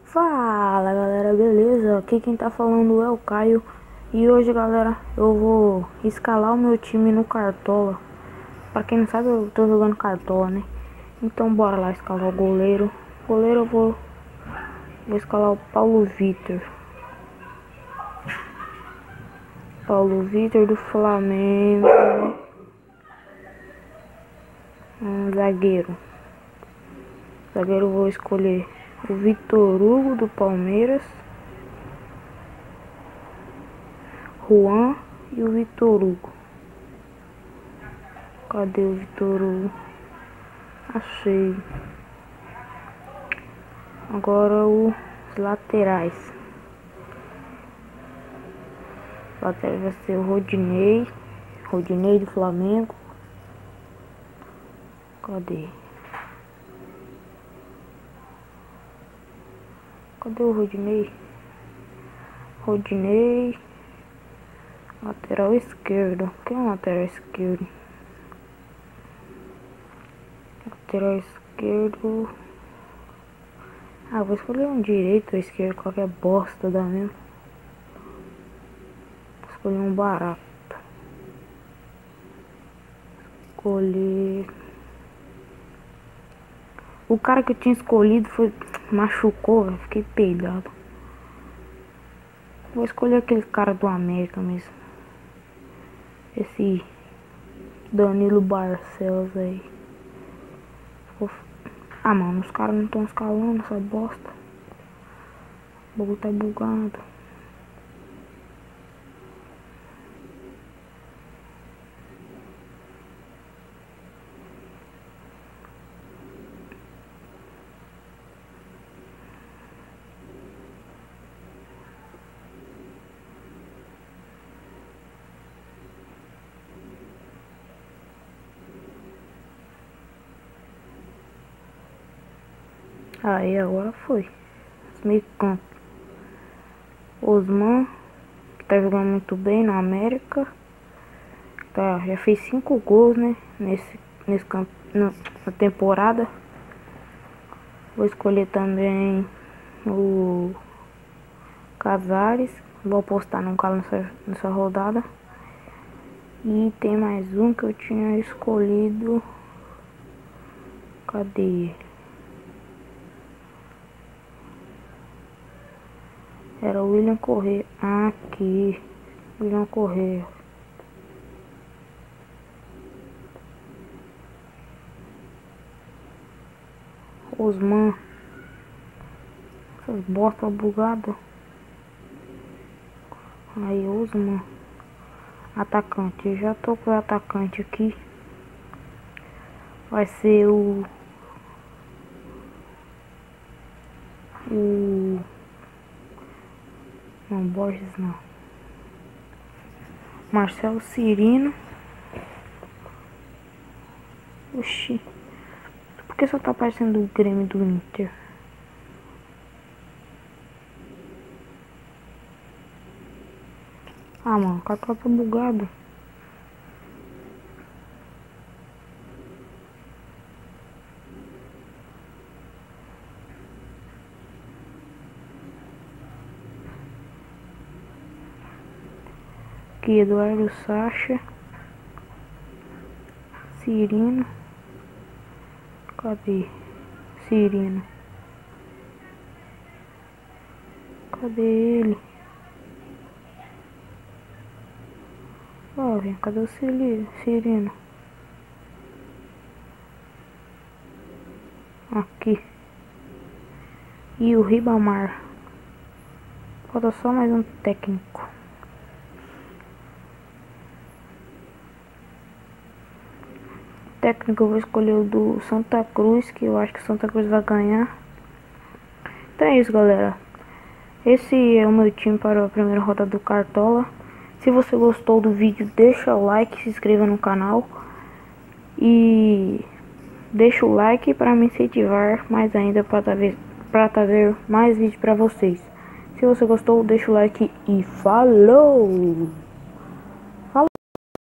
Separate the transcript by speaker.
Speaker 1: Fala galera, beleza? Aqui quem tá falando é o Caio. E hoje galera, eu vou escalar o meu time no Cartola. Pra quem não sabe, eu tô jogando Cartola, né? Então bora lá escalar o goleiro. Goleiro eu vou escalar o Paulo Vitor. Paulo Vitor do Flamengo. Zagueiro. Zagueiro eu vou escolher o Vitor Hugo do Palmeiras, Juan e o Vitor Hugo. Cadê o Vitor Hugo? Achei. Agora os laterais. O lateral vai ser o Rodinei do Flamengo. Cadê o Rodinei? Lateral esquerdo. Quem é o lateral esquerdo? Lateral esquerdo. Vou escolher um direito ou esquerdo, qualquer bosta dá mesmo. Vou escolher um barato. Escolher. O cara que eu tinha escolhido machucou, velho. Fiquei peidado. Vou escolher aquele cara do América mesmo. Esse Danilo Barcelos aí. Mano, os caras não estão escalando essa bosta. O bagulho tá bugado. Aí agora foi. Meio campo. Osman, que tá jogando muito bem no América. Já fez 5 gols, né? Nesse campo, na temporada. Vou escolher também o Casares. Vou apostar num cara nessa rodada. E tem mais um que eu tinha escolhido. Cadê? Era o William Correa. Aqui. William Correa. Osman. Essas bostas bugadas. Aí, Osman. Atacante. Eu já tô com o atacante aqui. Vai ser o não, Borges não. Marcelo Cirino. Oxi. Por que só tá aparecendo o Grêmio do Inter? Mano, o cartão tá bugado. Aqui, Eduardo Sacha. Cirino. Cadê? Cirino. Cadê ele? Vem, cadê o Cirino? Aqui. E o Ribamar. Falta só mais um técnico. Técnico eu vou escolher o do Santa Cruz, que eu acho que o Santa Cruz vai ganhar. Então é isso, galera. Esse é o meu time para a primeira rodada do Cartola. Se você gostou do vídeo, deixa o like, se inscreva no canal e deixa o like para me incentivar mais ainda para trazer mais vídeos para vocês. Se você gostou, deixa o like e falou!